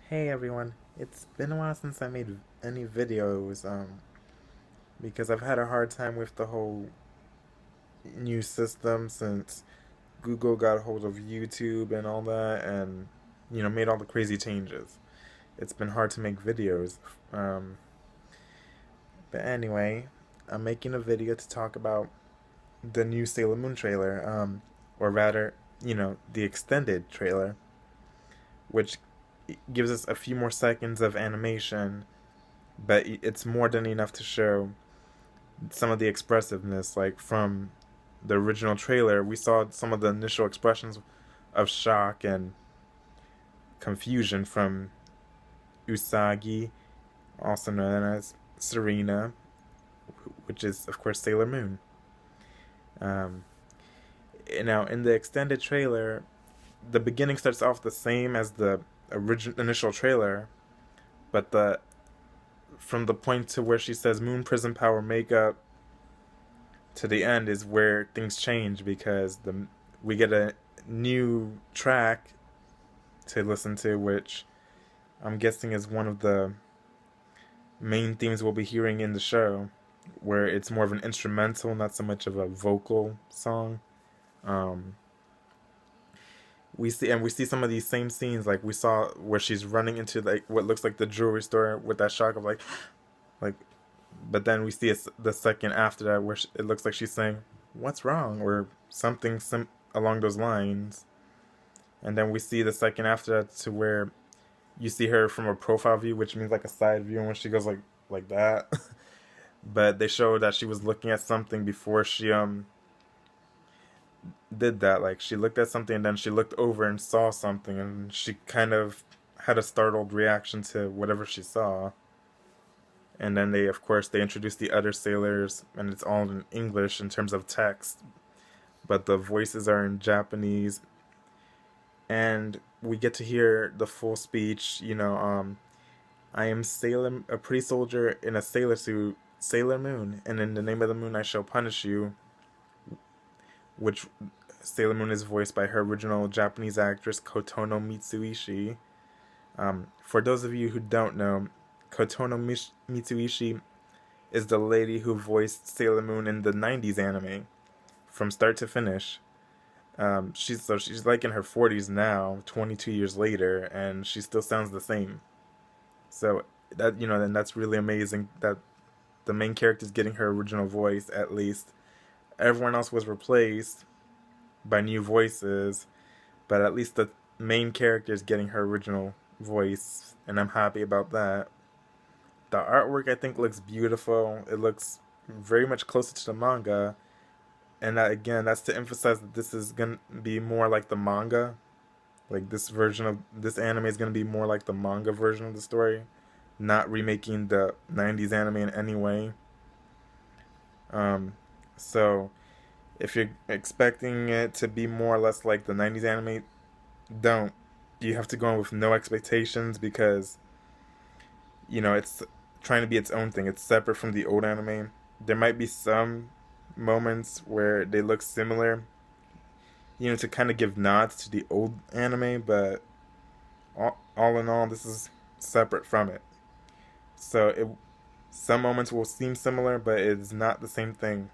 Hey everyone, it's been a while since I made any videos, because I've had a hard time with the whole new system since Google got hold of YouTube and all that and, made all the crazy changes. It's been hard to make videos. Um, but anyway, I'm making a video to talk about the new Sailor Moon trailer, or rather, the extended trailer, which gives us a few more seconds of animation, but it's more than enough to show some of the expressiveness. Like from the original trailer, we saw some of the initial expressions of shock and confusion from Usagi, also known as Serena, which is, of course, Sailor Moon. Um, Now, in the extended trailer, the beginning starts off the same as the original initial trailer, but the from the point to where she says Moon Prison Power Makeup to the end is where things change because the we get a new track to listen to, which I'm guessing is one of the main themes we'll be hearing in the show, where it's more of an instrumental, not so much of a vocal song. Um, we see some of these same scenes, like we saw where she's running into like what looks like the jewelry store with that shock of like, but then we see the second after that where it looks like she's saying, "What's wrong?" or something along those lines. And then we see the second after that to where you see her from a profile view, which means like a side view, and when she goes like that. But they show that she was looking at something before she did that. Like she looked at something and then she looked over and saw something, and she kind of had a startled reaction to whatever she saw. And then they, of course, they introduced the other sailors, and it's all in English in terms of text, but the voices are in Japanese, and we get to hear the full speech. I am Sailor, a pretty soldier in a sailor suit, Sailor Moon, and in the name of the moon I shall punish you. Which Sailor Moon is voiced by her original Japanese actress Kotono Mitsuishi. For those of you who don't know, Kotono Mitsuishi is the lady who voiced Sailor Moon in the '90s anime from start to finish. She's like in her 40s now, 22 years later, and she still sounds the same. So then that's really amazing that the main character is getting her original voice at least. Everyone else was replaced by new voices, but at least the main character is getting her original voice, and I'm happy about that. The artwork I think looks beautiful. It looks very much closer to the manga, and that, again, that's to emphasize that this is gonna be more like the manga. Like this version of this anime is gonna be more like the manga version of the story, not remaking the '90s anime in any way. Um, so if you're expecting it to be more or less like the '90s anime, don't. You have to go in with no expectations because it's trying to be its own thing. It's separate from the old anime. There might be some moments where they look similar, to kind of give nods to the old anime, but all in all, this is separate from it. So some moments will seem similar, but it's not the same thing.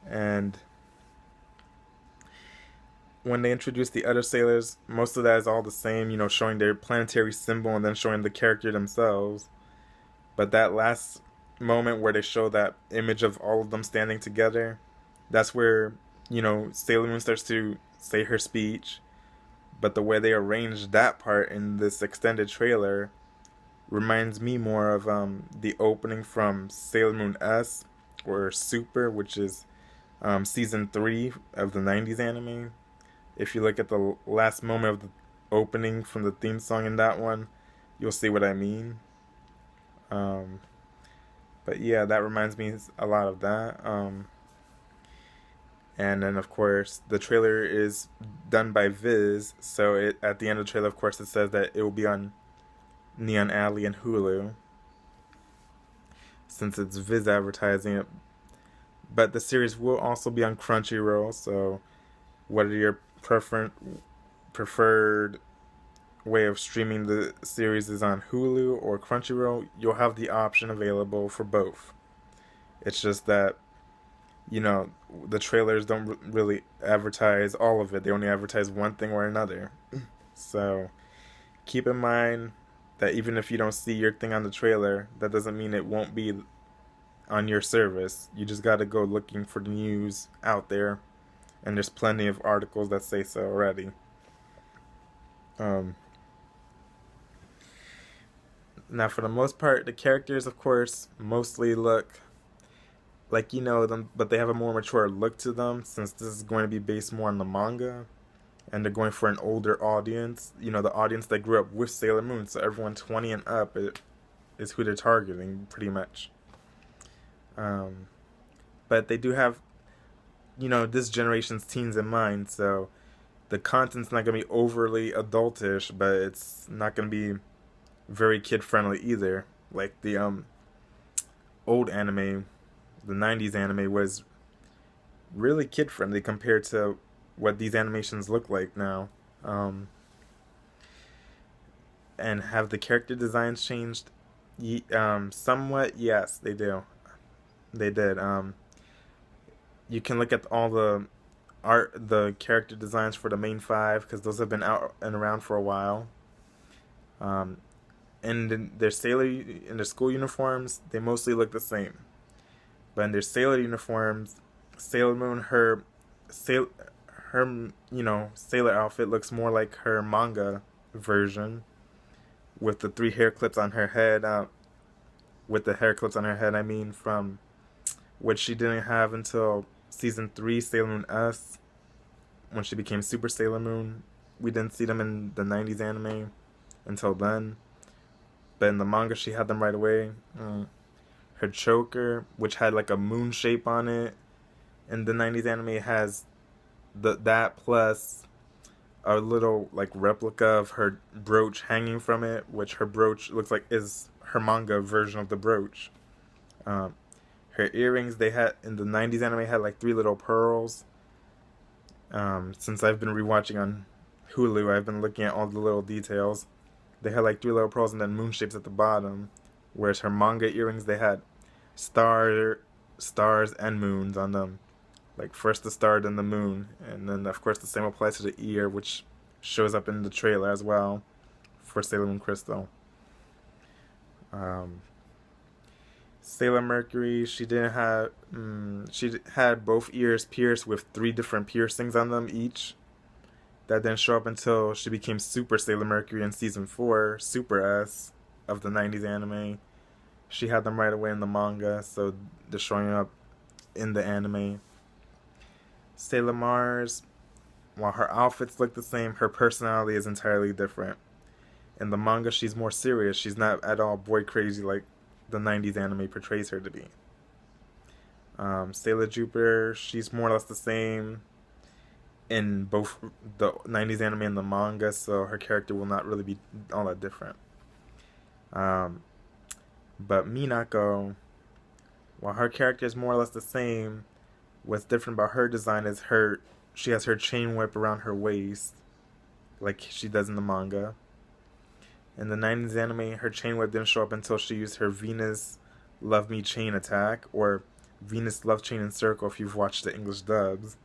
And when they introduce the other sailors, most of that is all the same, showing their planetary symbol and then showing the character themselves. But that last moment where they show that image of all of them standing together, that's where, Sailor Moon starts to say her speech. But the way they arranged that part in this extended trailer reminds me more of the opening from Sailor Moon S, or Super, which is season 3 of the '90s anime. If you look at the last moment of the opening from the theme song in that one, you'll see what I mean. Um, but yeah, that reminds me a lot of that. And then, of course, the trailer is done by Viz, so at the end of the trailer, of course, it says that it will be on Neon Alley and Hulu, since it's Viz advertising it. But the series will also be on Crunchyroll, so what are your preferred way of streaming the series is on Hulu or Crunchyroll, you'll have the option available for both. It's just that, you know, the trailers don't really advertise all of it. They only advertise one thing or another. So keep in mind that even if you don't see your thing on the trailer, that doesn't mean it won't be on your service. You just got to go looking for the news out there, and there's plenty of articles that say so already. Now, for the most part, the characters, of course, mostly look like you know them, but they have a more mature look to them since this is going to be based more on the manga, and they're going for an older audience. You know, the audience that grew up with Sailor Moon, so everyone 20 and up is who they're targeting, pretty much. But they do have, you know, this generation's teens in mind, so the content's not going to be overly adultish, but it's not going to be very kid friendly either. Like the old anime, the 90s anime was really kid friendly compared to what these animations look like now. And have the character designs changed? Somewhat, yes, they do. They did. You can look at all the character designs for the main five because those have been out and around for a while. And in their school uniforms, they mostly look the same. But in their sailor uniforms, Sailor Moon, her sailor outfit looks more like her manga version, with the three hair clips on her head. With the hair clips on her head, I mean, from what she didn't have until season 3, Sailor Moon S, when she became Super Sailor Moon. We didn't see them in the 90s anime until then. But in the manga, she had them right away. Her choker, which had like a moon shape on it, in the 90s anime has that plus a little like replica of her brooch hanging from it, which her brooch looks like is her manga version of the brooch. Her earrings, they had in the 90s anime had like 3 little pearls. Since I've been rewatching on Hulu, I've been looking at all the little details. They had like 3 little pearls and then moon shapes at the bottom. Whereas her manga earrings, they had stars and moons on them. Like first the star, then the moon. And then of course the same applies to the ear, which shows up in the trailer as well for Sailor Moon Crystal. Sailor Mercury, she had both ears pierced with 3 different piercings on them each. That didn't show up until she became Super Sailor Mercury in season 4, Super S, of the 90s anime. She had them right away in the manga, so they're showing up in the anime. Sailor Mars, while her outfits look the same, her personality is entirely different. In the manga, she's more serious. She's not at all boy crazy like the 90s anime portrays her to be. Sailor Jupiter, she's more or less the same in both the 90s anime and the manga, so her character will not really be all that different. But Minako, while her character is more or less the same, what's different about her design is she has her chain whip around her waist, like she does in the manga. In the 90s anime, her chain whip didn't show up until she used her Venus Love Me Chain attack, or Venus Love Chain and Circle if you've watched the English dubs.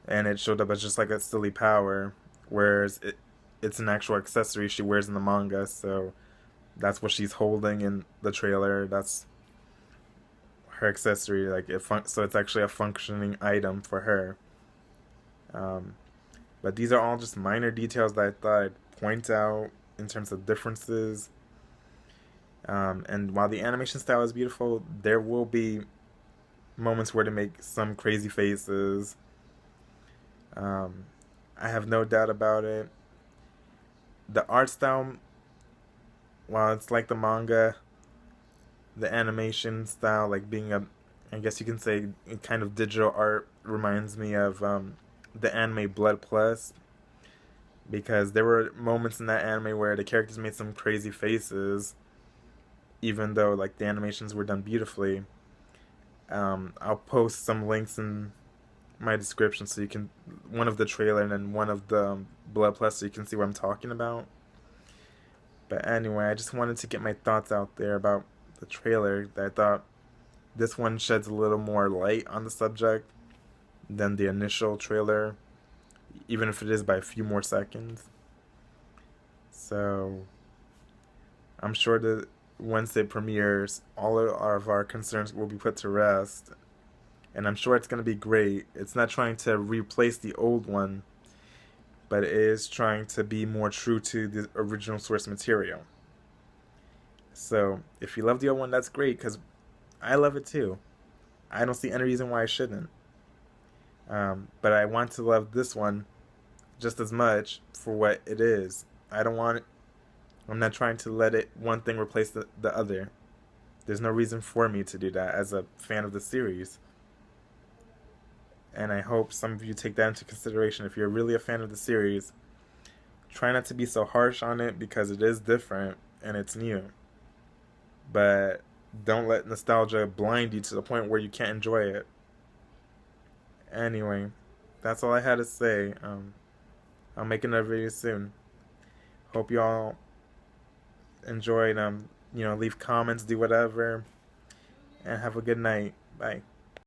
And it showed up as just like a silly power, whereas it's an actual accessory she wears in the manga, so that's what she's holding in the trailer. That's her accessory, so it's actually a functioning item for her. But these are all just minor details that I thought I'd point out in terms of differences. And while the animation style is beautiful, there will be moments where they make some crazy faces. I have no doubt about it. The art style, while it's like the manga, the animation style, like being I guess you can say, kind of digital art, reminds me of the anime Blood Plus. Because there were moments in that anime where the characters made some crazy faces, even though like the animations were done beautifully. I'll post some links in my description so you can, one of the trailer and then one of the Blood Plus, so you can see what I'm talking about. But anyway, I just wanted to get my thoughts out there about the trailer. That I thought this one sheds a little more light on the subject than the initial trailer, even if it is by a few more seconds. So I'm sure that once it premieres, all of our concerns will be put to rest. And I'm sure it's going to be great. It's not trying to replace the old one, but it is trying to be more true to the original source material. So if you love the old one, that's great, because I love it too. I don't see any reason why I shouldn't. But I want to love this one just as much for what it is. I'm not trying to let one thing replace the other. There's no reason for me to do that as a fan of the series. And I hope some of you take that into consideration. If you're really a fan of the series, try not to be so harsh on it, because it is different and it's new. But don't let nostalgia blind you to the point where you can't enjoy it. Anyway, that's all I had to say. I'll make another video soon. Hope y'all enjoyed. Leave comments, do whatever, and have a good night. Bye.